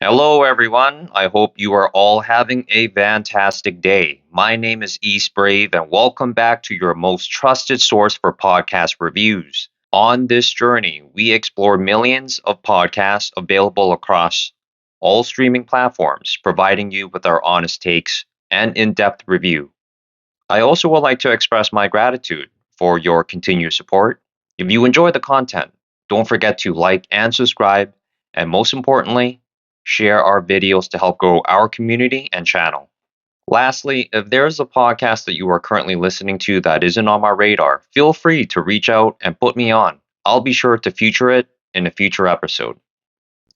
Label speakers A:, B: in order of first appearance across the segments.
A: Hello, everyone. I hope you are all having a fantastic day. My name is East Brave, and welcome back to your most trusted source for podcast reviews. On this journey, we explore millions of podcasts available across all streaming platforms, providing you with our honest takes and in depth review. I also would like to express my gratitude for your continued support. If you enjoy the content, don't forget to like and subscribe, and most importantly, share our videos to help grow our community and channel. Lastly, if there's a podcast that you are currently listening to that isn't on my radar, feel free to reach out and put me on. I'll be sure to feature it in a future episode.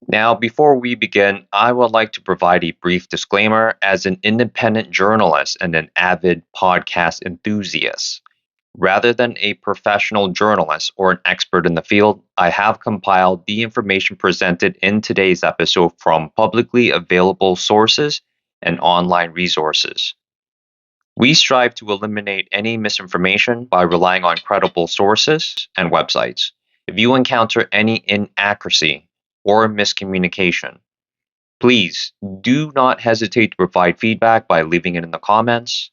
A: Now, before we begin, I would like to provide a brief disclaimer as an independent journalist and an avid podcast enthusiast. Rather than a professional journalist or an expert in the field, I have compiled the information presented in today's episode from publicly available sources and online resources. We strive to eliminate any misinformation by relying on credible sources and websites. If you encounter any inaccuracy or miscommunication, please do not hesitate to provide feedback by leaving it in the comments.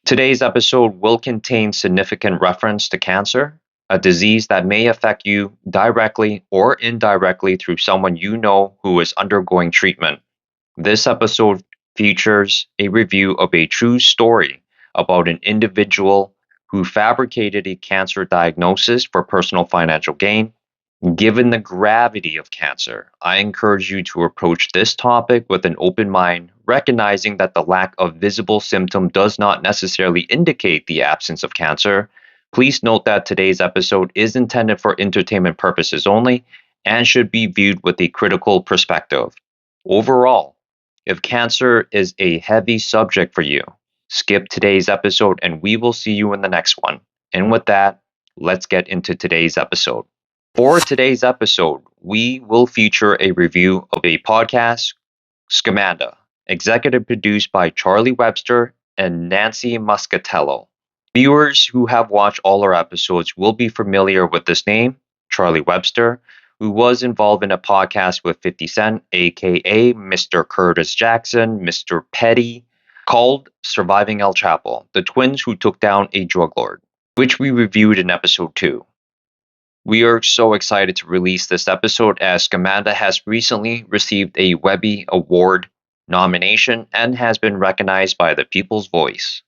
A: Today's episode will contain significant reference to cancer, a disease that may affect you directly or indirectly through someone you know who is undergoing treatment. This episode features a review of a true story about an individual who fabricated a cancer diagnosis for personal financial gain. Given the gravity of cancer, I encourage you to approach this topic with an open mind, recognizing that the lack of visible symptom does not necessarily indicate the absence of cancer. Please note that today's episode is intended for entertainment purposes only and should be viewed with a critical perspective. Overall, if cancer is a heavy subject for you, skip today's episode and we will see you in the next one. And with that, let's get into today's episode. For today's episode, we will feature a review of a podcast, Scamanda, executive produced by Charlie Webster and Nancy Muscatello. Viewers who have watched all our episodes will be familiar with this name, Charlie Webster, who was involved in a podcast with 50 Cent, aka Mr. Curtis Jackson, Mr. Petty, called Surviving El Chapo, the twins who took down a drug lord, which we reviewed in episode 2. We are so excited to release this episode as Scamanda has recently received a Webby Award nomination and has been recognized by the People's Voice.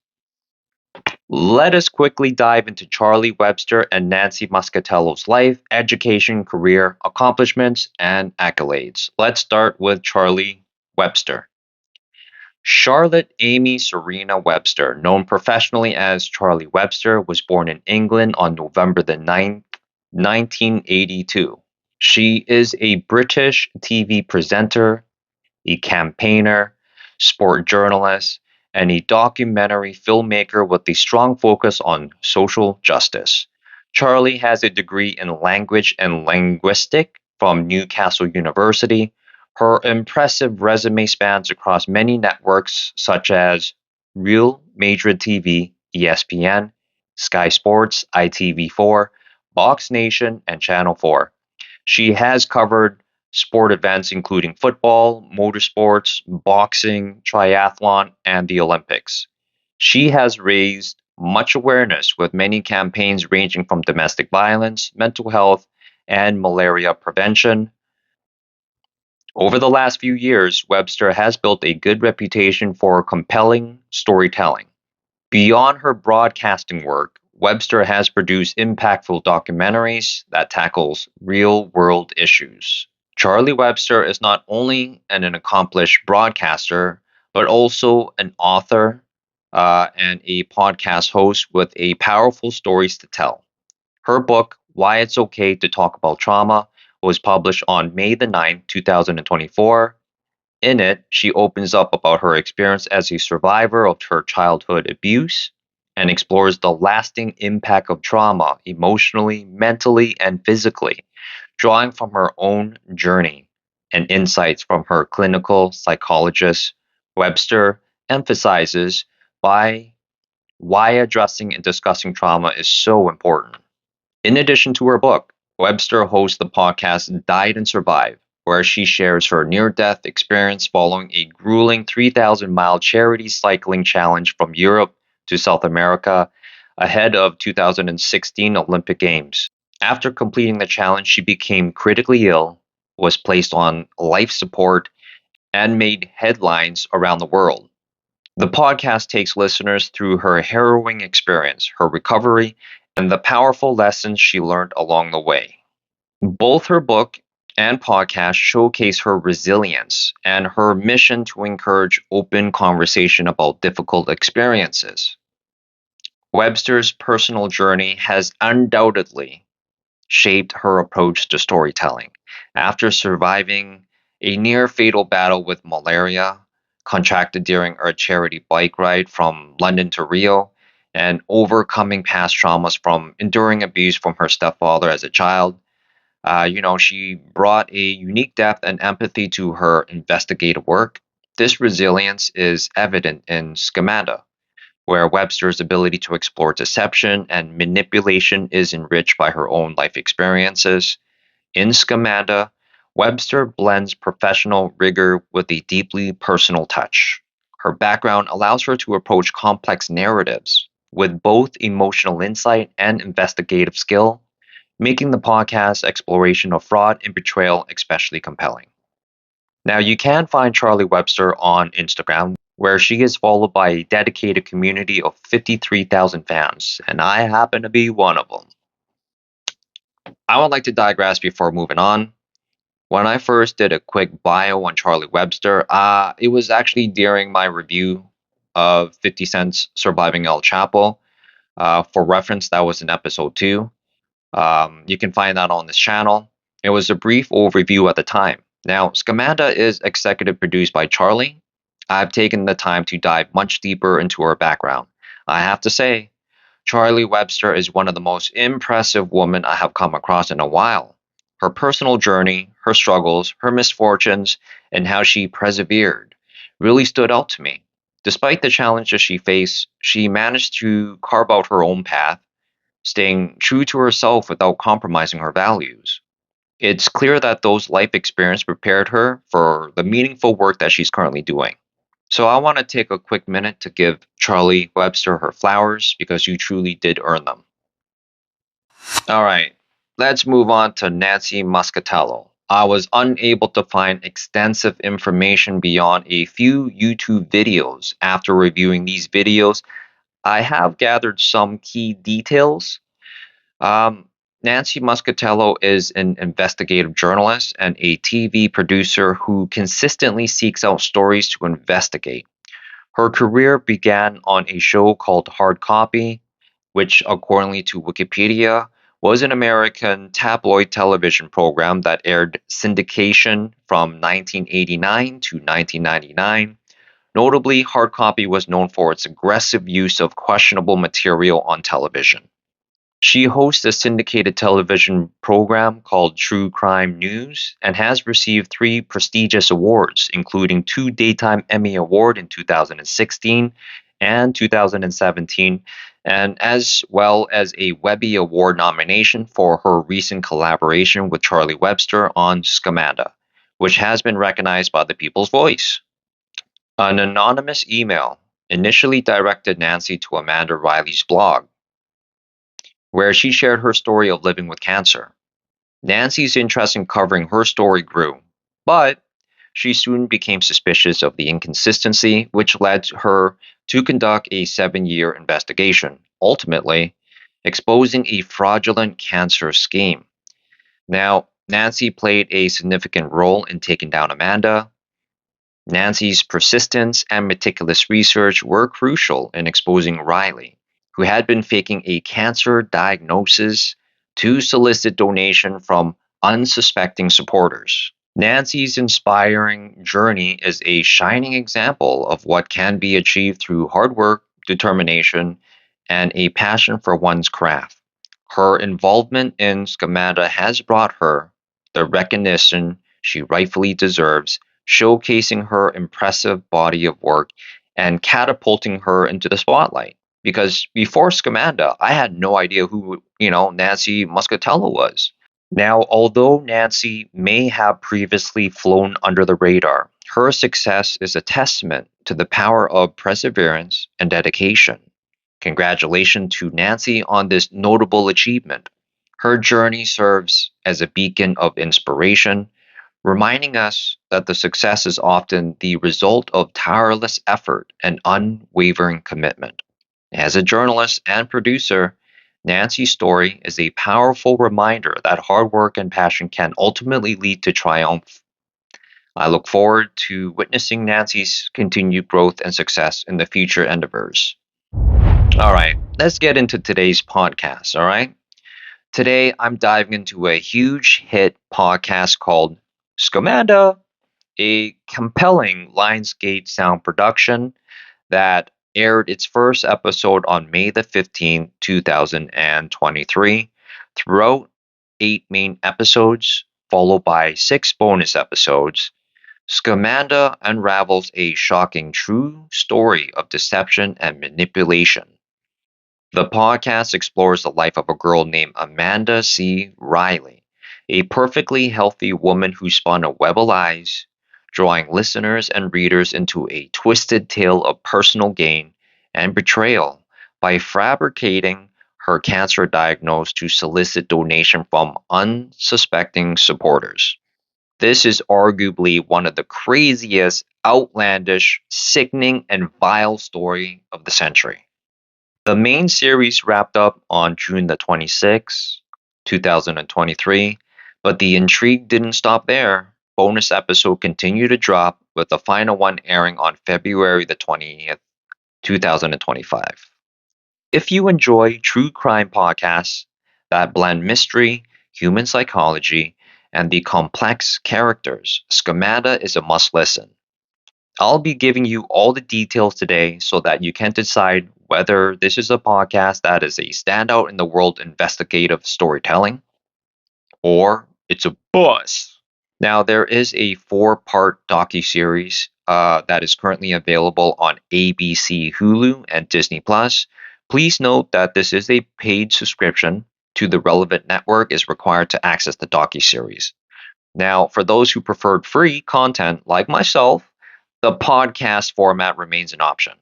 A: Let us quickly dive into Charlie Webster and Nancy Muscatello's life, education, career, accomplishments, and accolades. Let's start with Charlie Webster. Charlotte Amy Serena Webster, known professionally as Charlie Webster, was born in England on November the 9th, 1982. She is a British TV presenter, a campaigner, sport journalist, and a documentary filmmaker with a strong focus on social justice. Charlie has a degree in language and linguistics from Newcastle University. Her impressive resume spans across many networks such as Real Madrid TV, ESPN, Sky Sports, ITV4, Box Nation, and Channel 4. She has covered sport events including football, motorsports, boxing, triathlon, and the Olympics. She has raised much awareness with many campaigns ranging from domestic violence, mental health, and malaria prevention. Over the last few years, Webster has built a good reputation for compelling storytelling. Beyond her broadcasting work, Webster has produced impactful documentaries that tackles real-world issues. Charlie Webster is not only an accomplished broadcaster, but also an author and a podcast host with a powerful stories to tell. Her book, Why It's Okay to Talk About Trauma, was published on May the 9th, 2024. In it, she opens up about her experience as a survivor of her childhood abuse, and explores the lasting impact of trauma emotionally, mentally, and physically, drawing from her own journey and insights from her clinical psychologist. Webster emphasizes by why addressing and discussing trauma is so important. In addition to her book, Webster hosts the podcast Died and Survived, where she shares her near death experience following a grueling 3,000-mile charity cycling challenge from Europe to South America ahead of 2016 Olympic Games. After completing the challenge, she became critically ill, was placed on life support, and made headlines around the world. The podcast takes listeners through her harrowing experience, her recovery, and the powerful lessons she learned along the way. Both her book and podcast showcase her resilience and her mission to encourage open conversation about difficult experiences. Webster's personal journey has undoubtedly shaped her approach to storytelling. After surviving a near fatal battle with malaria, contracted during a charity bike ride from London to Rio, and overcoming past traumas from enduring abuse from her stepfather as a child, she brought a unique depth and empathy to her investigative work. This resilience is evident in Scamanda, where Webster's ability to explore deception and manipulation is enriched by her own life experiences. In Scamanda, Webster blends professional rigor with a deeply personal touch. Her background allows her to approach complex narratives with both emotional insight and investigative skill, making the podcast exploration of fraud and betrayal especially compelling. Now, you can find Charlie Webster on Instagram, where she is followed by a dedicated community of 53,000 fans, and I happen to be one of them. I would like to digress before moving on. When I first did a quick bio on Charlie Webster, it was actually during my review of 50 Cent's Surviving El Chapo. For reference, that was in episode 2. You can find that on this channel. It was a brief overview at the time. Now, Scamanda is executive produced by Charlie. I've taken the time to dive much deeper into her background. I have to say, Charlie Webster is one of the most impressive women I have come across in a while. Her personal journey, her struggles, her misfortunes, and how she persevered really stood out to me. Despite the challenges she faced, she managed to carve out her own path, staying true to herself without compromising her values. It's clear that those life experiences prepared her for the meaningful work that she's currently doing. So I want to take a quick minute to give Charlie Webster her flowers because you truly did earn them. All right, let's move on to Nancy Muscatello. I was unable to find extensive information beyond a few YouTube videos. After reviewing these videos, I have gathered some key details. Um, Nancy Muscatello is an investigative journalist and a TV producer who consistently seeks out stories to investigate. Her career began on a show called Hard Copy, which, according to Wikipedia, was an American tabloid television program that aired syndication from 1989 to 1999. Notably, Hard Copy was known for its aggressive use of questionable material on television. She hosts a syndicated television program called True Crime News and has received 3 prestigious awards, including 2 Daytime Emmy Award in 2016 and 2017, and as well as a Webby Award nomination for her recent collaboration with Charlie Webster on Scamanda, which has been recognized by the People's Voice. An anonymous email initially directed Nancy to Amanda Riley's blog, where she shared her story of living with cancer. Nancy's interest in covering her story grew, but she soon became suspicious of the inconsistency, which led her to conduct a 7-year investigation, ultimately exposing a fraudulent cancer scheme. Now, Nancy played a significant role in taking down Amanda. Nancy's persistence and meticulous research were crucial in exposing Riley, who had been faking a cancer diagnosis to solicit donation from unsuspecting supporters. Nancy's inspiring journey is a shining example of what can be achieved through hard work, determination, and a passion for one's craft. Her involvement in Scamanda has brought her the recognition she rightfully deserves, showcasing her impressive body of work and catapulting her into the spotlight. Because before Scamanda, I had no idea who, Nancy Muscatello was. Now, although Nancy may have previously flown under the radar, her success is a testament to the power of perseverance and dedication. Congratulations to Nancy on this notable achievement. Her journey serves as a beacon of inspiration, reminding us that the success is often the result of tireless effort and unwavering commitment. As a journalist and producer, Nancy's story is a powerful reminder that hard work and passion can ultimately lead to triumph. I look forward to witnessing Nancy's continued growth and success in the future endeavors. All right, let's get into today's podcast. All right. Today, I'm diving into a huge hit podcast called Scamanda, a compelling Lionsgate sound production that aired its first episode on May the 15th, 2023, throughout 8 main episodes, followed by 6 bonus episodes. Scamanda unravels a shocking true story of deception and manipulation. The podcast explores the life of a girl named Amanda C. Riley, a perfectly healthy woman who spun a web of lies, drawing listeners and readers into a twisted tale of personal gain and betrayal by fabricating her cancer diagnosis to solicit donation from unsuspecting supporters. This is arguably one of the craziest, outlandish, sickening, and vile story of the century. The main series wrapped up on June the 26th, 2023, but the intrigue didn't stop there. Bonus episode continued to drop, with the final one airing on February the 20th, 2025. If you enjoy true crime podcasts that blend mystery, human psychology, and the complex characters, Scamanda is a must listen. I'll be giving you all the details today so that you can decide whether this is a podcast that is a standout in the world investigative storytelling or it's a buzz. Now, there is a 4-part docuseries that is currently available on ABC, Hulu, and Disney Plus. Please note that this is a paid subscription to the relevant network is required to access the docuseries. Now, for those who preferred free content like myself, the podcast format remains an option.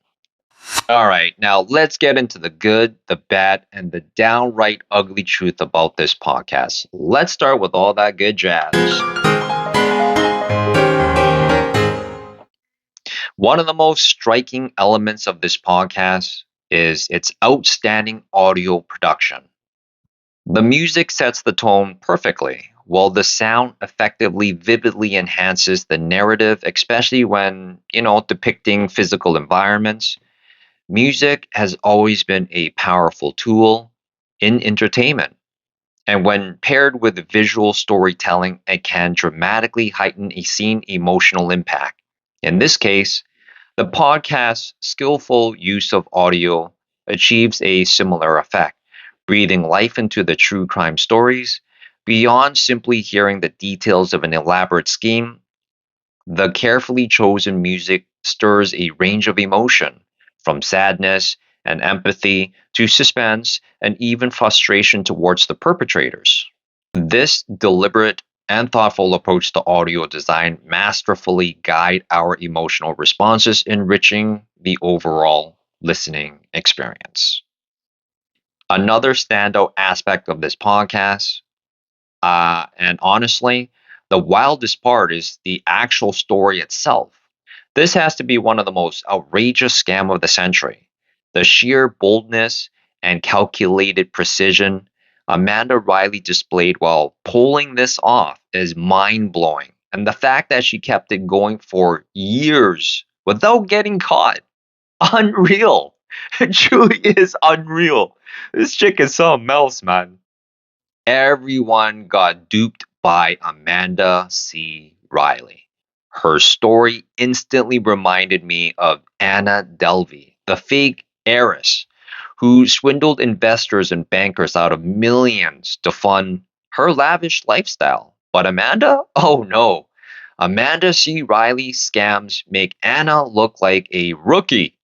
A: All right, now let's get into the good, the bad, and the downright ugly truth about this podcast. Let's start with all that good jazz. One of the most striking elements of this podcast is its outstanding audio production. The music sets the tone perfectly, while the sound effectively, vividly enhances the narrative, especially when, depicting physical environments. Music has always been a powerful tool in entertainment, and when paired with visual storytelling, it can dramatically heighten a scene emotional impact. In this case, the podcast's skillful use of audio achieves a similar effect, breathing life into the true crime stories. Beyond simply hearing the details of an elaborate scheme, the carefully chosen music stirs a range of emotion, from sadness and empathy to suspense and even frustration towards the perpetrators. This deliberate and thoughtful approach to audio design masterfully guide our emotional responses, enriching the overall listening experience. Another standout aspect of this podcast, and honestly, the wildest part is the actual story itself. This has to be one of the most outrageous scam of the century. The sheer boldness and calculated precision Amanda Riley displayed while pulling this off is mind blowing. And the fact that she kept it going for years without getting caught, unreal. It truly is unreal. This chick is something else, man. Everyone got duped by Amanda C. Riley. Her story instantly reminded me of Anna Delvey, the fake heiress, who swindled investors and bankers out of millions to fund her lavish lifestyle. But Amanda? Oh no. Amanda C. Riley scams make Anna look like a rookie.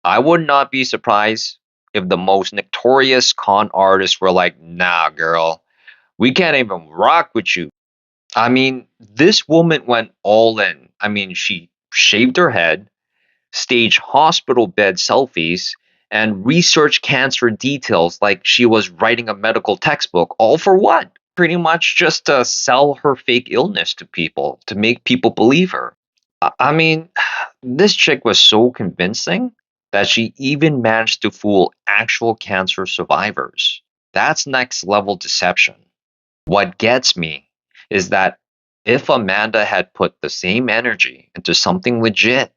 A: I would not be surprised if the most notorious con artists were like, nah, girl, we can't even rock with you. I mean, this woman went all in. I mean, she shaved her head, staged hospital bed selfies, and researched cancer details like she was writing a medical textbook. All for what? Pretty much just to sell her fake illness to people, to make people believe her. I mean, this chick was so convincing that she even managed to fool actual cancer survivors. That's next level deception. What gets me is that if Amanda had put the same energy into something legit,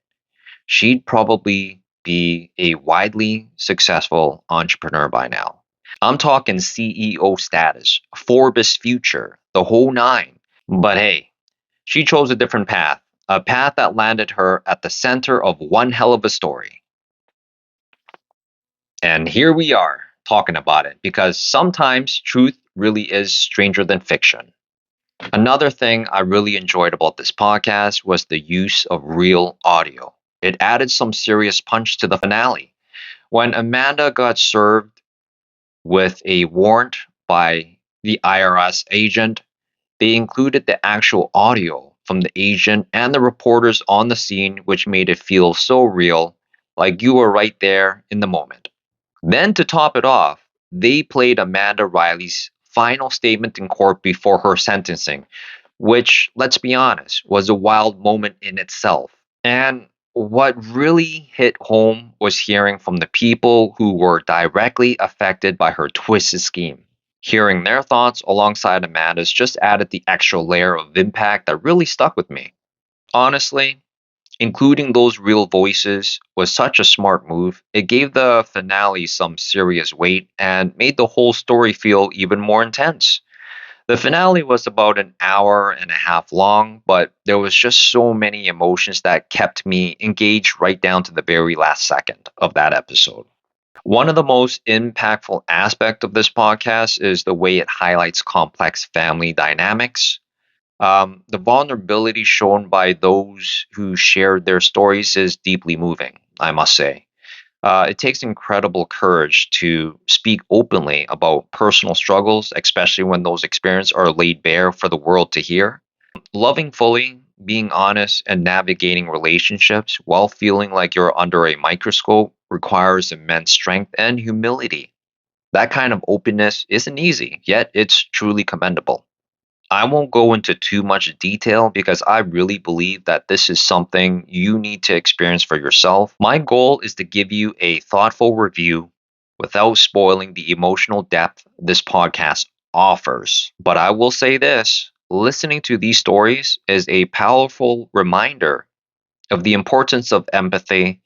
A: she'd probably be a widely successful entrepreneur by now. I'm talking CEO status, Forbes future, the whole nine. But hey, she chose a different path, a path that landed her at the center of one hell of a story. And here we are talking about it because sometimes truth really is stranger than fiction. Another thing I really enjoyed about this podcast was the use of real audio. It added some serious punch to the finale. When Amanda got served with a warrant by the IRS agent, they included the actual audio from the agent and the reporters on the scene, which made it feel so real, like you were right there in the moment. Then, to top it off, they played Amanda Riley's final statement in court before her sentencing, which, let's be honest, was a wild moment in itself. And what really hit home was hearing from the people who were directly affected by her twisted scheme. Hearing their thoughts alongside Amanda's just added the extra layer of impact that really stuck with me. Honestly, including those real voices was such a smart move. It gave the finale some serious weight and made the whole story feel even more intense. The finale was about an hour and a half long, but there was just so many emotions that kept me engaged right down to the very last second of that episode. One of the most impactful aspects of this podcast is the way it highlights complex family dynamics. The vulnerability shown by those who shared their stories is deeply moving, I must say. It takes incredible courage to speak openly about personal struggles, especially when those experiences are laid bare for the world to hear. Loving fully, being honest, and navigating relationships while feeling like you're under a microscope requires immense strength and humility. That kind of openness isn't easy, yet it's truly commendable. I won't go into too much detail because I really believe that this is something you need to experience for yourself. My goal is to give you a thoughtful review without spoiling the emotional depth this podcast offers. But I will say this, listening to these stories is a powerful reminder of the importance of empathy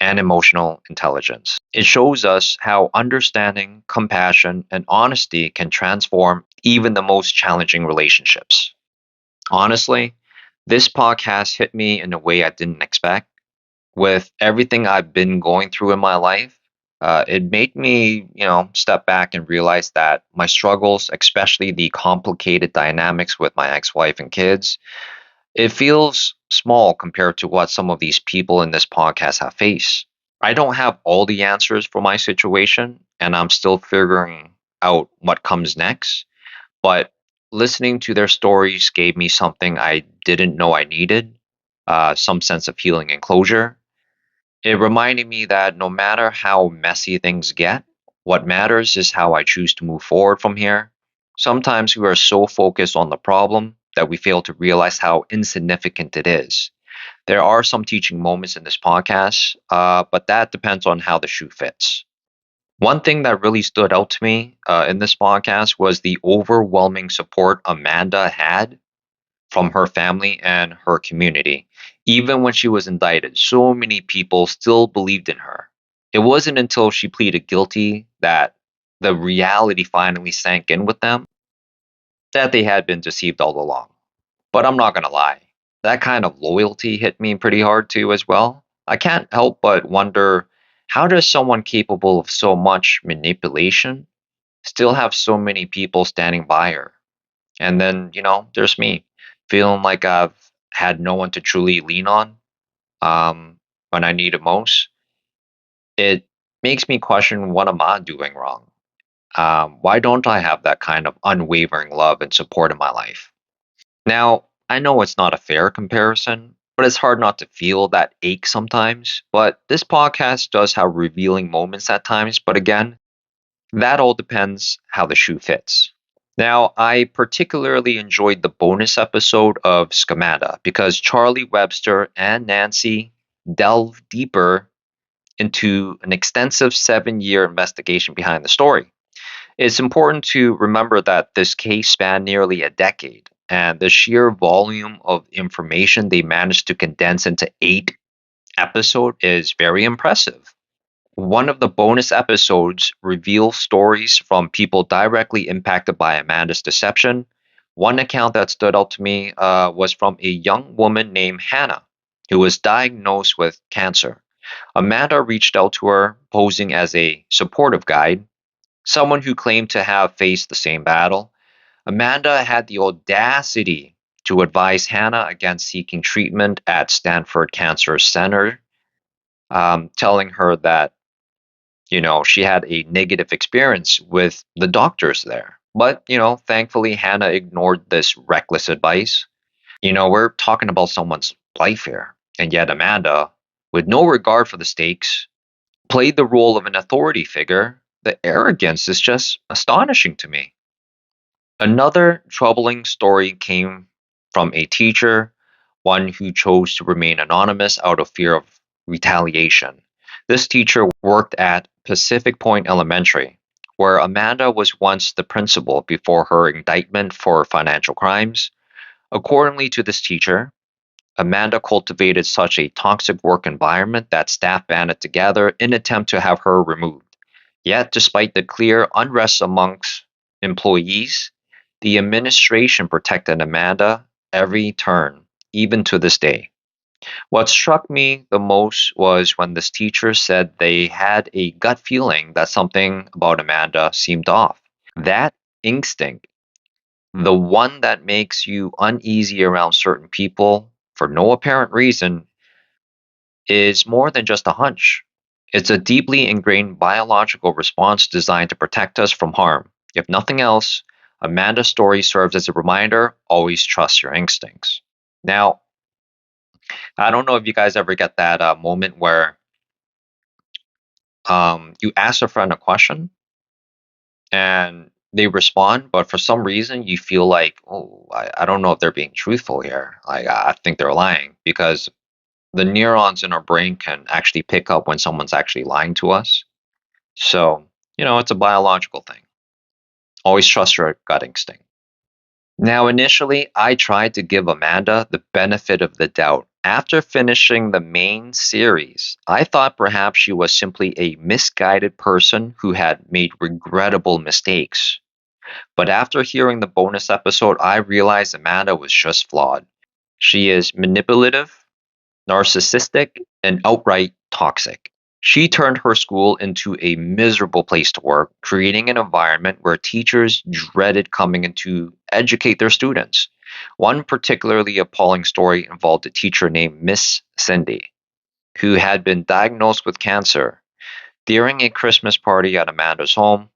A: and emotional intelligence. It shows us how understanding, compassion, and honesty can transform even the most challenging relationships. Honestly, this podcast hit me in a way I didn't expect. With everything I've been going through in my life, it made me, step back and realize that my struggles, especially the complicated dynamics with my ex-wife and kids, it feels small compared to what some of these people in this podcast have faced. I don't have all the answers for my situation, and I'm still figuring out what comes next. But listening to their stories gave me something I didn't know I needed, some sense of healing and closure. It reminded me that no matter how messy things get, what matters is how I choose to move forward from here. Sometimes we are so focused on the problem that we fail to realize how insignificant it is. There are some teaching moments in this podcast, but that depends on how the shoe fits. One thing that really stood out to me in this podcast was the overwhelming support Amanda had from her family and her community. Even when she was indicted, so many people still believed in her. It wasn't until she pleaded guilty that the reality finally sank in with them that they had been deceived all along. But I'm not going to lie, that kind of loyalty hit me pretty hard too, as well. I can't help but wonder How does someone capable of so much manipulation still have so many people standing by her? And then, there's me feeling like I've had no one to truly lean on when I need it most. It makes me question, what am I doing wrong? Why don't I have that kind of unwavering love and support in my life? Now, I know it's not a fair comparison, but it's hard not to feel that ache sometimes. But this podcast does have revealing moments at times. But again, that all depends how the shoe fits. Now, I particularly enjoyed the bonus episode of Scamanda because Charlie, Webster, and Nancy delve deeper into an extensive 7-year investigation behind the story. It's important to remember that this case spanned nearly a decade, and the sheer volume of information they managed to condense into 8 episodes is very impressive. One of the bonus episodes reveals stories from people directly impacted by Amanda's deception. One account that stood out to me was from a young woman named Hannah, who was diagnosed with cancer. Amanda reached out to her, posing as a supportive guide, someone who claimed to have faced the same battle. Amanda had the audacity to advise Hannah against seeking treatment at Stanford Cancer Center, telling her that she had a negative experience with the doctors there. But, thankfully, Hannah ignored this reckless advice. We're talking about someone's life here. And yet, Amanda, with no regard for the stakes, played the role of an authority figure. The arrogance is just astonishing to me. Another troubling story came from a teacher, one who chose to remain anonymous out of fear of retaliation. This teacher worked at Pacific Point Elementary, where Amanda was once the principal before her indictment for financial crimes. Accordingly to this teacher, Amanda cultivated such a toxic work environment that staff banded together in attempt to have her removed. Yet, despite the clear unrest amongst employees, the administration protected Amanda every turn, even to this day. What struck me the most was when this teacher said they had a gut feeling that something about Amanda seemed off. That instinct, the one that makes you uneasy around certain people for no apparent reason, is more than just a hunch. It's a deeply ingrained biological response designed to protect us from harm. If nothing else, Amanda's story serves as a reminder: always trust your instincts. Now, I don't know if you guys ever get that moment where you ask a friend a question and they respond, but for some reason you feel like, oh, I don't know if they're being truthful here. Like, I think they're lying because the neurons in our brain can actually pick up when someone's actually lying to us. So, it's a biological thing. Always trust your gut instinct. Now, initially, I tried to give Amanda the benefit of the doubt. After finishing the main series, I thought perhaps she was simply a misguided person who had made regrettable mistakes. But after hearing the bonus episode, I realized Amanda was just flawed. She is manipulative, narcissistic, and outright toxic. She turned her school into a miserable place to work, creating an environment where teachers dreaded coming in to educate their students. One particularly appalling story involved a teacher named Miss Cindy, who had been diagnosed with cancer. During a Christmas party at Amanda's home,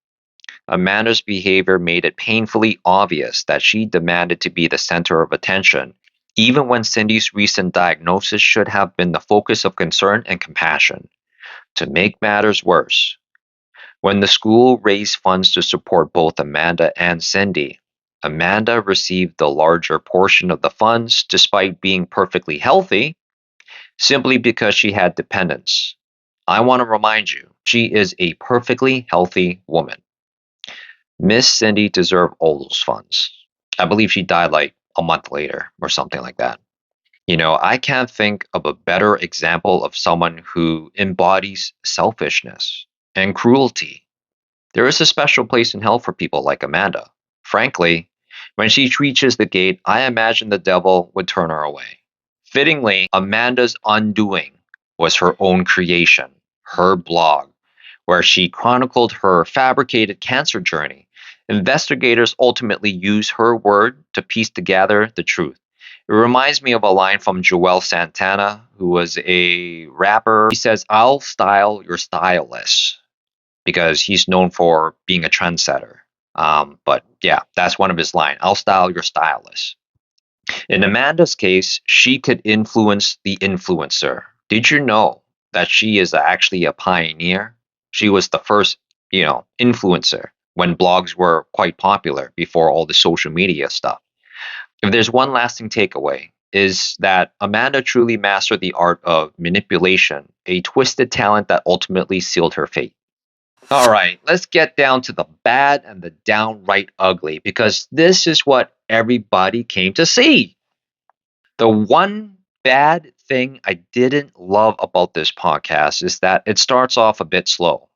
A: Amanda's behavior made it painfully obvious that she demanded to be the center of attention, even when Cindy's recent diagnosis should have been the focus of concern and compassion. To make matters worse, when the school raised funds to support both Amanda and Cindy, Amanda received the larger portion of the funds despite being perfectly healthy, simply because she had dependents. I want to remind you, she is a perfectly healthy woman. Miss Cindy deserved all those funds. I believe she died like a month later or something like that. I can't think of a better example of someone who embodies selfishness and cruelty. There is a special place in hell for people like Amanda. Frankly, when she reaches the gate, I imagine the devil would turn her away. Fittingly, Amanda's undoing was her own creation. her blog, where she chronicled her fabricated cancer journey. Investigators ultimately use her word to piece together the truth. It reminds me of a line from Joel Santana, who was a rapper. He says, "I'll style your stylist," because he's known for being a trendsetter. But yeah, that's one of his lines. "I'll style your stylist." In Amanda's case, she could influence the influencer. Did you know that she is actually a pioneer? She was the first, influencer when blogs were quite popular before all the social media stuff. If there's one lasting takeaway, is that Amanda truly mastered the art of manipulation, a twisted talent that ultimately sealed her fate. All right, let's get down to the bad and the downright ugly because this is what everybody came to see. The one bad thing I didn't love about this podcast is that it starts off a bit slow.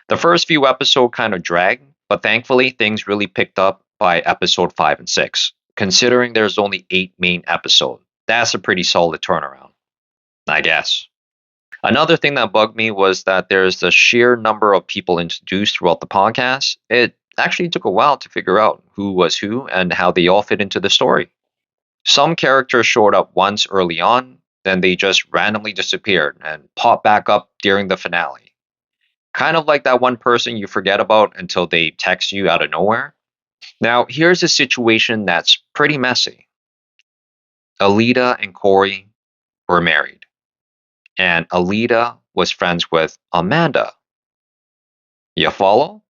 A: The first few episodes kind of drag, but thankfully things really picked up by episode 5 and 6. Considering there's only 8 main episodes, that's a pretty solid turnaround, I guess. Another thing that bugged me was that there's the sheer number of people introduced throughout the podcast. It actually took a while to figure out who was who and how they all fit into the story. Some characters showed up once early on, then they just randomly disappeared and popped back up during the finale. Kind of like that one person you forget about until they text you out of nowhere. Now, here's a situation that's pretty messy. Aletta and Cory were married, and Aletta was friends with Amanda. You follow?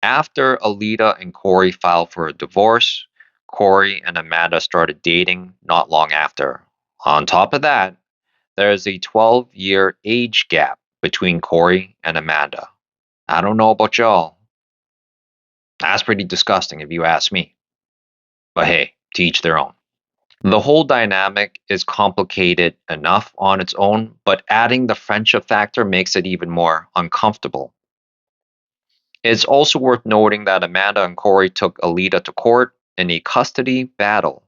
A: After Aletta and Cory filed for a divorce, Cory and Amanda started dating not long after. On top of that, there is a 12-year age gap between Cory and Amanda. I don't know about y'all. That's pretty disgusting if you ask me. But hey, to each their own. The whole dynamic is complicated enough on its own, but adding the friendship factor makes it even more uncomfortable. It's also worth noting that Amanda and Cory took Aletta to court in a custody battle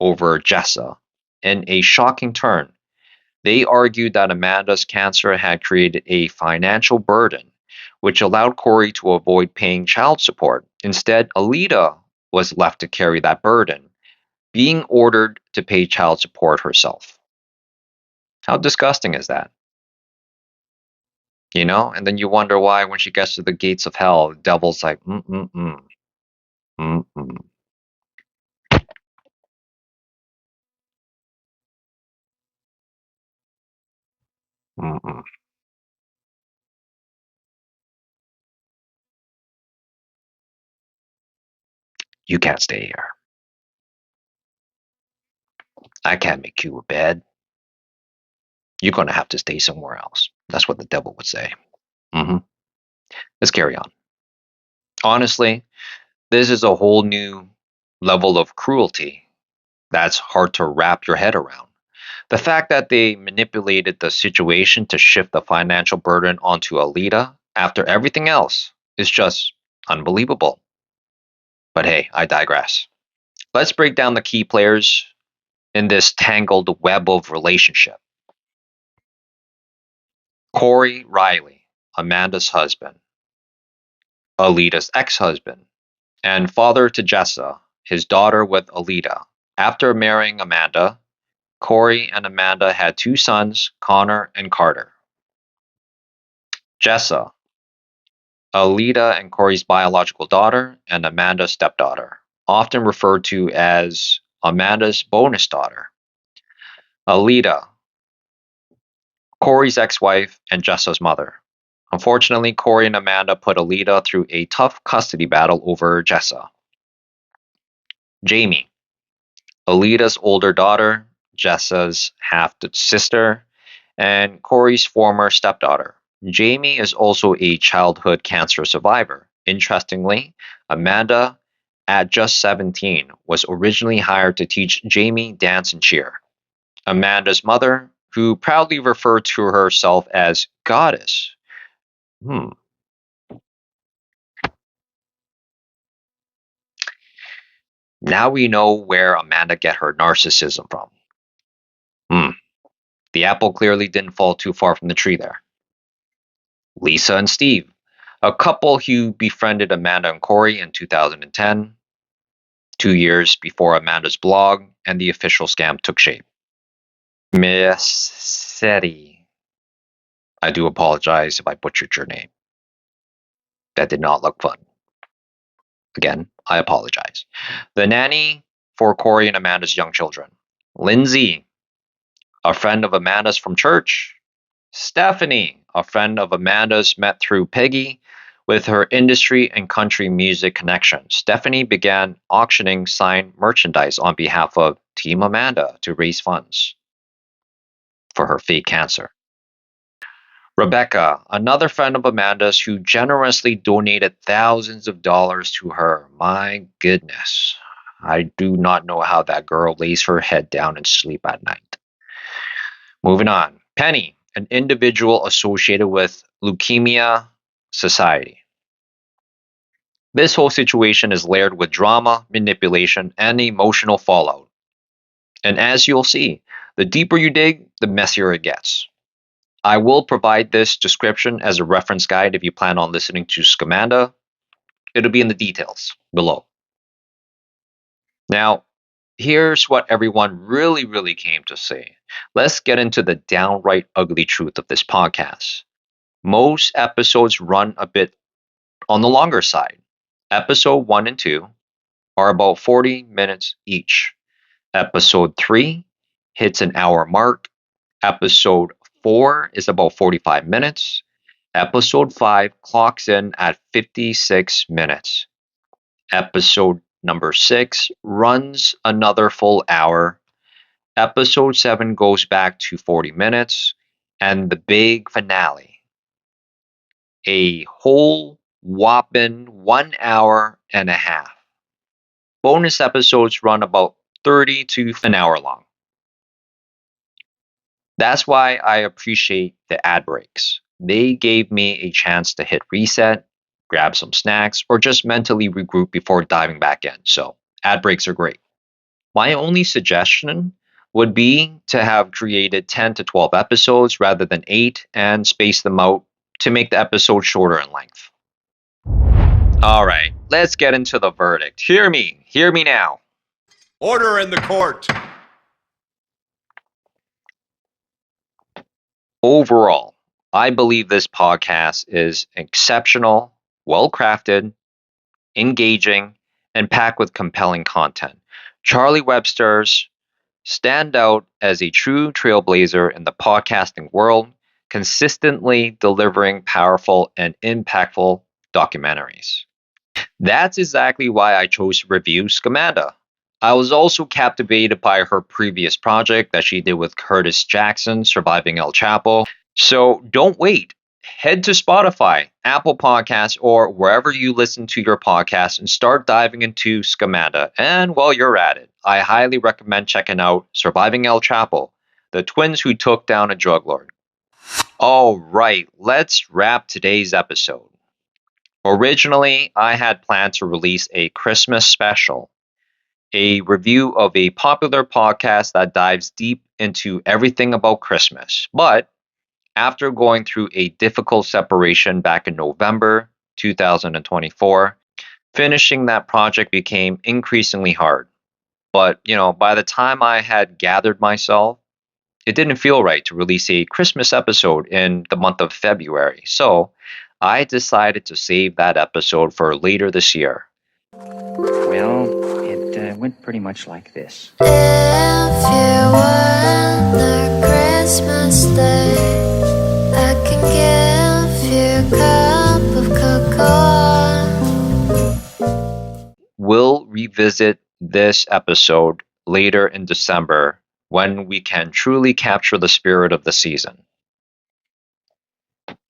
A: over Jessa. In a shocking turn, they argued that Amanda's cancer had created a financial burden, which allowed Cory to avoid paying child support. Instead, Aletta was left to carry that burden, being ordered to pay child support herself. How disgusting is that? And then you wonder why, when she gets to the gates of hell, the devil's like, mm-mm, mm-mm. You can't stay here. I can't make you a bed. You're going to have to stay somewhere else. That's what the devil would say. hmm Let's carry on. Honestly, this is a whole new level of cruelty that's hard to wrap your head around. The fact that they manipulated the situation to shift the financial burden onto Alita after everything else is just unbelievable. But hey, I digress. Let's break down the key players in this tangled web of relationship. Cory Riley, Amanda's husband, Alita's ex husband, and father to Jessa, his daughter with Alita. After marrying Amanda, Cory and Amanda had 2 sons, Connor and Carter. Jessa, Alita and Cory's biological daughter, and Amanda's stepdaughter, often referred to as Amanda's bonus daughter. Alita, Cory's ex wife and Jessa's mother. Unfortunately, Cory and Amanda put Alita through a tough custody battle over Jessa. Jaymie, Alita's older daughter, Jessa's half sister, and Cory's former stepdaughter. Jaymie is also a childhood cancer survivor. Interestingly, Amanda, at just 17, was originally hired to teach Jaymie dance and cheer. Amanda's mother, who proudly referred to herself as Goddess. Hmm. Now we know where Amanda get her narcissism from. Hmm. The apple clearly didn't fall too far from the tree there. Lisa and Steve, a couple who befriended Amanda and Cory in 2010, 2 years before Amanda's blog and the official scam took shape. Missetti. I do apologize if I butchered your name. That did not look fun. Again, I apologize. The nanny for Cory and Amanda's young children. Lindsay, a friend of Amanda's from church. Stephanie, a friend of Amanda's met through Peggy with her industry and country music connections. Stephanie began auctioning signed merchandise on behalf of Team Amanda to raise funds for her fake cancer. Rebecca, another friend of Amanda's who generously donated thousands of dollars to her. My goodness. I do not know how that girl lays her head down and sleep at night. Moving on. Penny, an individual associated with Leukemia Society. This whole situation is layered with drama, manipulation, and emotional fallout. And as you'll see, the deeper you dig, the messier it gets. I will provide this description as a reference guide if you plan on listening to Scamanda. It'll be in the details below. Now, here's what everyone really came to say. Let's get into the downright ugly truth of this podcast. Most episodes run a bit on the longer side. Episode 1 and 2 are about 40 minutes each. Episode 3 hits an hour mark. Episode 4 is about 45 minutes. Episode 5 clocks in at 56 minutes. Episode number 6 runs another full hour. Episode 7 goes back to 40 minutes. And the big finale, a whole whopping 1 hour and a half. Bonus episodes run about 30 to an hour long. That's why I appreciate the ad breaks. They gave me a chance to hit reset, grab some snacks, or just mentally regroup before diving back in. So, ad breaks are great. My only suggestion would be to have created 10 to 12 episodes rather than 8 and space them out to make the episode shorter in length. All right, let's get into the verdict. Hear me now.
B: Order in the court.
A: Overall, I believe this podcast is exceptional, well crafted, engaging, and packed with compelling content. Charlie Webster's stand out as a true trailblazer in the podcasting world, consistently delivering powerful and impactful documentaries. That's exactly why I chose to review Scamanda. I was also captivated by her previous project that she did with Curtis Jackson, Surviving El Chapo. So don't wait. Head to Spotify, Apple Podcasts, or wherever you listen to your podcast and start diving into Scamanda. And while you're at it, I highly recommend checking out Surviving El Chapo, the twins who took down a drug lord. All right, let's wrap today's episode. Originally, I had planned to release a Christmas special, a review of a popular podcast that dives deep into everything about Christmas. But after going through a difficult separation back in November 2024, finishing that project became increasingly hard. But, by the time I had gathered myself, it didn't feel right to release a Christmas episode in the month of February. So I decided to save that episode for later this year.
C: Well, it went pretty much like this.
D: If you want a Christmas day, I can give you a cup of cocoa.
A: We'll revisit this episode later in December when we can truly capture the spirit of the season.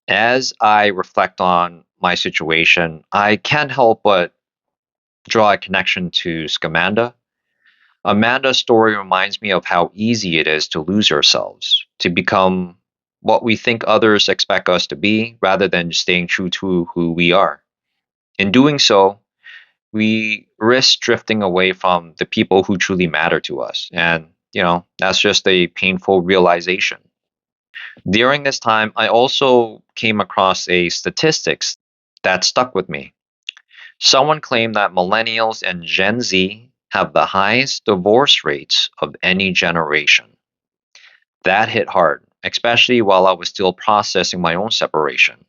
A: As I reflect on my situation, I can't help but draw a connection to Scamanda. Amanda's story reminds me of how easy it is to lose ourselves, to become what we think others expect us to be, rather than staying true to who we are. In doing so, we risk drifting away from the people who truly matter to us. And, that's just a painful realization. During this time, I also came across a statistics that stuck with me. Someone claimed that millennials and Gen Z have the highest divorce rates of any generation. That hit hard, especially while I was still processing my own separation.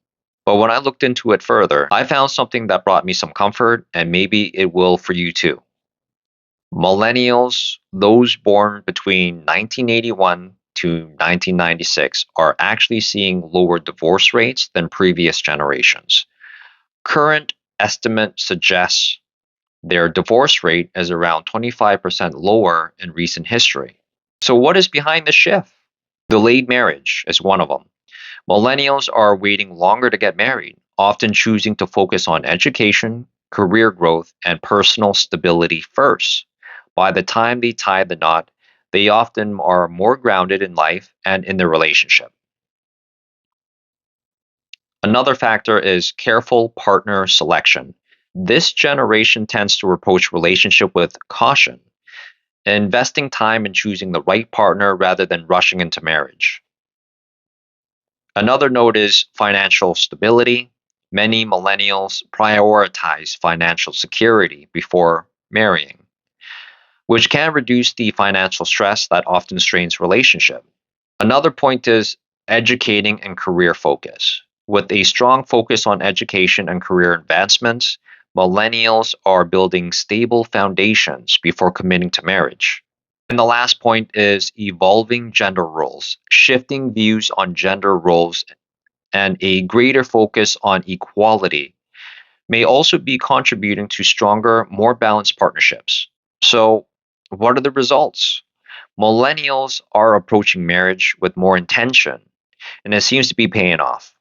A: But when I looked into it further, I found something that brought me some comfort, and maybe it will for you too. Millennials, those born between 1981 to 1996, are actually seeing lower divorce rates than previous generations. Current estimate suggests their divorce rate is around 25% lower in recent history. So, what is behind the shift? Delayed marriage is one of them. Millennials are waiting longer to get married, often choosing to focus on education, career growth, and personal stability first. By the time they tie the knot, they often are more grounded in life and in their relationship. Another factor is careful partner selection. This generation tends to approach relationship with caution, investing time in choosing the right partner rather than rushing into marriage. Another note is financial stability. Many millennials prioritize financial security before marrying, which can reduce the financial stress that often strains relationship. Another point is educating and career focus. With a strong focus on education and career advancements, millennials are building stable foundations before committing to marriage. And the last point is evolving gender roles, shifting views on gender roles and a greater focus on equality may also be contributing to stronger, more balanced partnerships. So, what are the results? Millennials are approaching marriage with more intention, and it seems to be paying off.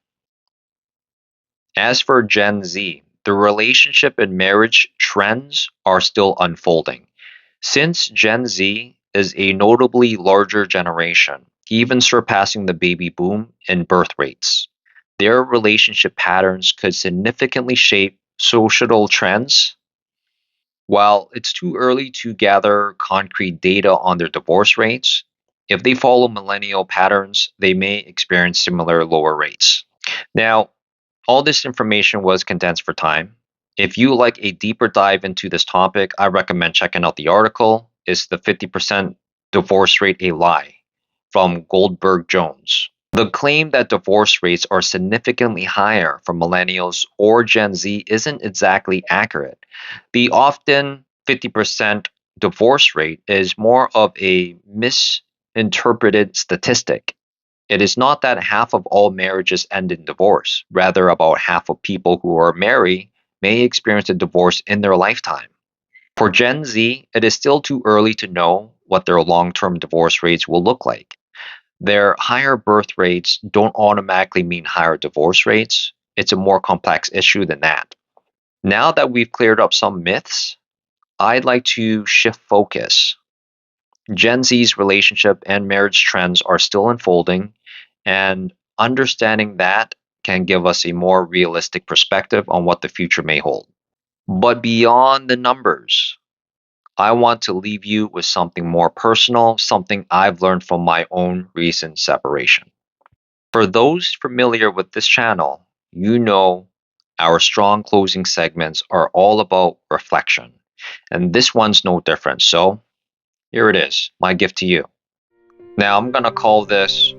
A: As for Gen Z, the relationship and marriage trends are still unfolding. Since Gen Z is a notably larger generation, even surpassing the baby boom in birth rates, their relationship patterns could significantly shape societal trends. While it's too early to gather concrete data on their divorce rates, if they follow millennial patterns, they may experience similar lower rates. Now, all this information was condensed for time. If you like a deeper dive into this topic, I recommend checking out the article. Is the 50% divorce rate a lie? From Goldberg Jones. The claim that divorce rates are significantly higher for millennials or Gen Z isn't exactly accurate. The often 50% divorce rate is more of a misinterpreted statistic. It is not that half of all marriages end in divorce. Rather, about half of people who are married may experience a divorce in their lifetime. For Gen Z, it is still too early to know what their long term divorce rates will look like. Their higher birth rates don't automatically mean higher divorce rates. It's a more complex issue than that. Now that we've cleared up some myths, I'd like to shift focus. Gen Z's relationship and marriage trends are still unfolding, and understanding that can give us a more realistic perspective on what the future may hold. But beyond the numbers, I want to leave you with something more personal, something I've learned from my own recent separation. For those familiar with this channel, you know our strong closing segments are all about reflection, and this one's no different. So, here it is, my gift to you. Now, I'm going to call this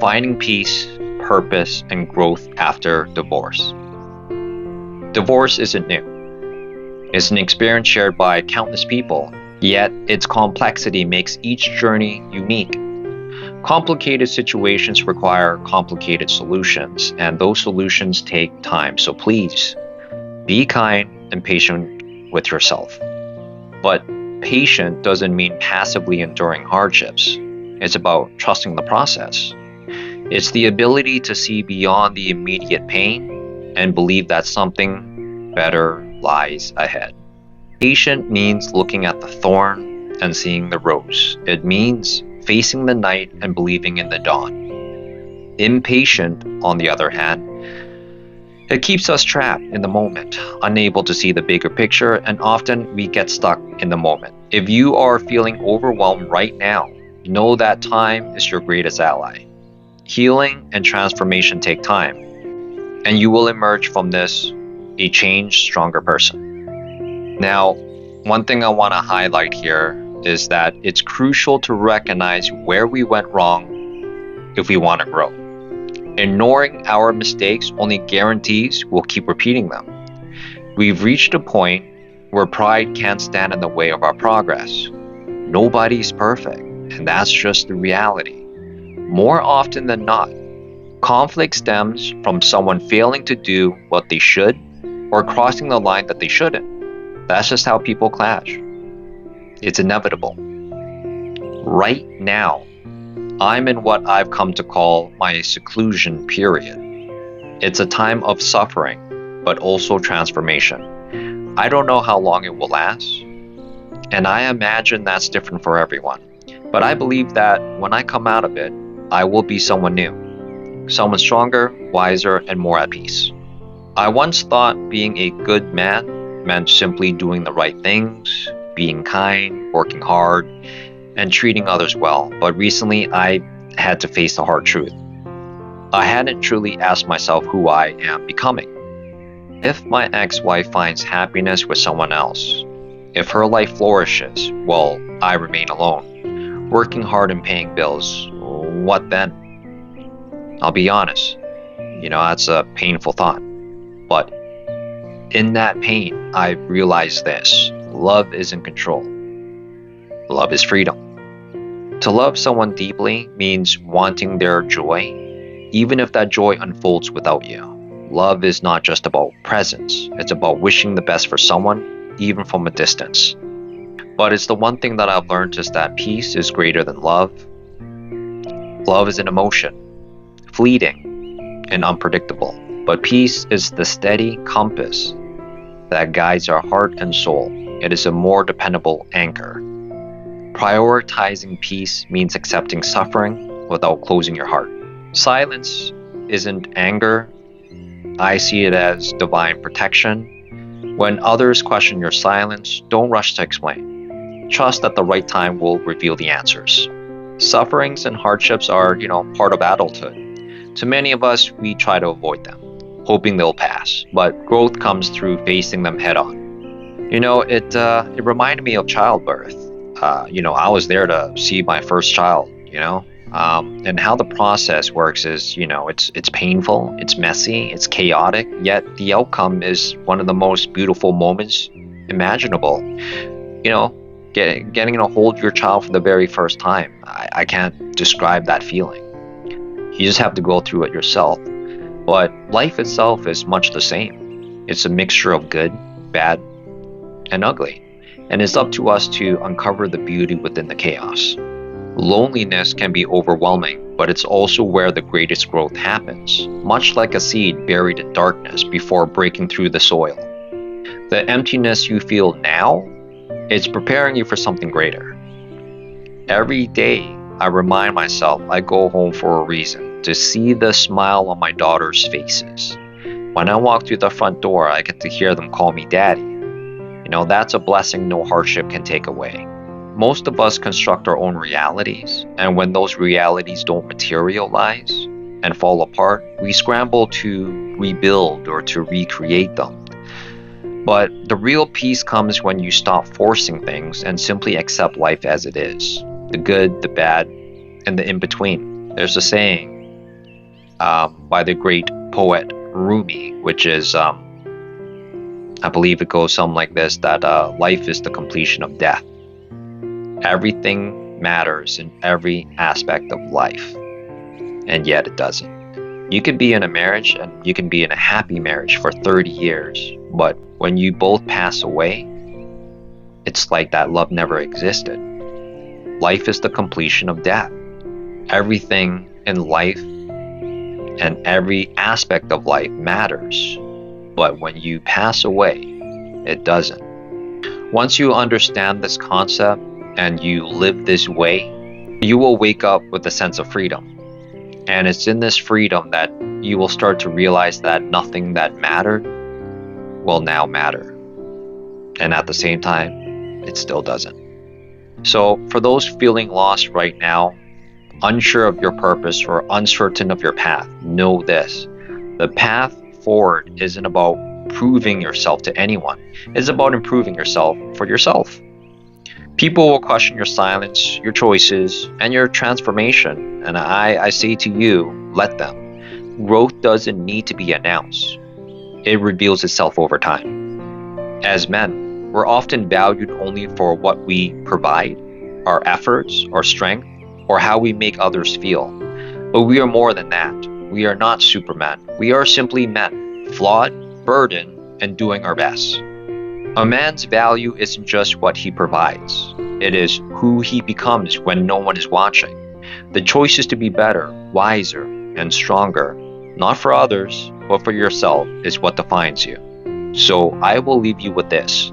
A: Finding Peace, Purpose, and Growth After Divorce. Divorce isn't new. It's an experience shared by countless people, yet its complexity makes each journey unique. Complicated situations require complicated solutions, and those solutions take time. So please be kind and patient with yourself. But patient doesn't mean passively enduring hardships. It's about trusting the process. It's the ability to see beyond the immediate pain and believe that something better lies ahead. Patient means looking at the thorn and seeing the rose. It means facing the night and believing in the dawn. Impatient, on the other hand, it keeps us trapped in the moment, unable to see the bigger picture, and often we get stuck in the moment. If you are feeling overwhelmed right now, know that time is your greatest ally. Healing and transformation take time, and you will emerge from this a changed, stronger person. Now, one thing I want to highlight here is that it's crucial to recognize where we went wrong if we want to grow. Ignoring our mistakes only guarantees we'll keep repeating them. We've reached a point where pride can't stand in the way of our progress. Nobody's perfect, and that's just the reality. More often than not, conflict stems from someone failing to do what they should or crossing the line that they shouldn't. That's just how people clash. It's inevitable. Right now, I'm in what I've come to call my seclusion period. It's a time of suffering, but also transformation. I don't know how long it will last, and I imagine that's different for everyone. But I believe that when I come out of it, I will be someone new, someone stronger, wiser, and more at peace. I once thought being a good man meant simply doing the right things, being kind, working hard, and treating others well. But recently, I had to face the hard truth. I hadn't truly asked myself who I am becoming. If my ex-wife finds happiness with someone else, if her life flourishes while I remain alone, working hard and paying bills, what then? I'll be honest, that's a painful thought. But in that pain, I realized this: love isn't control. Love is freedom. To love someone deeply means wanting their joy, even if that joy unfolds without you. Love is not just about presence, it's about wishing the best for someone, even from a distance. But it's the one thing that I've learned is that peace is greater than love. Love is an emotion, fleeting and unpredictable, but peace is the steady compass that guides our heart and soul. It is a more dependable anchor. Prioritizing peace means accepting suffering without closing your heart. Silence isn't anger. I see it as divine protection. When others question your silence, don't rush to explain. Trust that the right time will reveal the answers. Sufferings and hardships are, part of adulthood. To many of us, we try to avoid them, hoping they'll pass. But growth comes through facing them head on. It reminded me of childbirth. I was there to see my first child, and how the process works is, it's painful, it's messy, it's chaotic, yet the outcome is one of the most beautiful moments imaginable. Getting to hold your child for the very first time. I can't describe that feeling. You just have to go through it yourself. But life itself is much the same. It's a mixture of good, bad, and ugly. And it's up to us to uncover the beauty within the chaos. Loneliness can be overwhelming, but it's also where the greatest growth happens, much like a seed buried in darkness before breaking through the soil. The emptiness you feel now, it's preparing you for something greater. Every day, I remind myself I go home for a reason, to see the smile on my daughter's faces. When I walk through the front door, I get to hear them call me daddy. That's a blessing no hardship can take away. Most of us construct our own realities, and when those realities don't materialize and fall apart, we scramble to rebuild or to recreate them. But the real peace comes when you stop forcing things and simply accept life as it is. The good, the bad, and the in-between. There's a saying by the great poet Rumi, which is, I believe it goes something like this, that life is the completion of death. Everything matters in every aspect of life, and yet it doesn't. You can be in a marriage and you can be in a happy marriage for 30 years, but when you both pass away, it's like that love never existed. Life is the completion of death. Everything in life and every aspect of life matters, but when you pass away, it doesn't. Once you understand this concept and you live this way, you will wake up with a sense of freedom. And it's in this freedom that you will start to realize that nothing that mattered will now matter. And at the same time, it still doesn't. So for those feeling lost right now, unsure of your purpose or uncertain of your path, know this. The path forward isn't about proving yourself to anyone. It's about improving yourself for yourself. People will question your silence, your choices, and your transformation. And I say to you, let them. Growth doesn't need to be announced. It reveals itself over time. As men, we're often valued only for what we provide, our efforts, our strength, or how we make others feel. But we are more than that. We are not supermen. We are simply men, flawed, burdened, and doing our best. A man's value isn't just what he provides. It is who he becomes when no one is watching. The choice is to be better, wiser, and stronger, not for others, but for yourself, is what defines you. So I will leave you with this.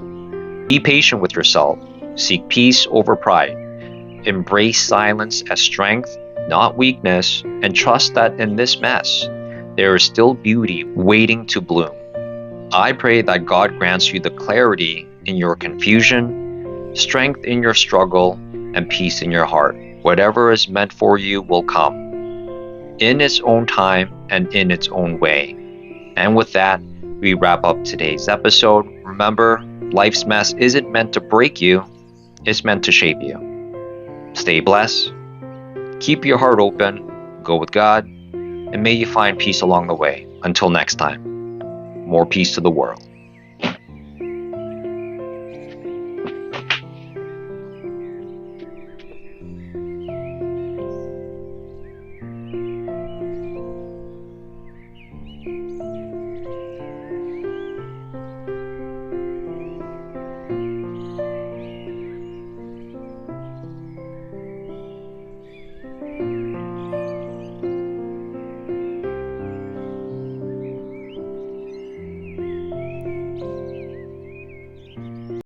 A: Be patient with yourself. Seek peace over pride. Embrace silence as strength, not weakness, and trust that in this mess, there is still beauty waiting to bloom. I pray that God grants you the clarity in your confusion, strength in your struggle, and peace in your heart. Whatever is meant for you will come in its own time and in its own way. And with that, we wrap up today's episode. Remember, life's mess isn't meant to break you, it's meant to shape you. Stay blessed, keep your heart open, go with God, and may you find peace along the way. Until next time, more peace to the world.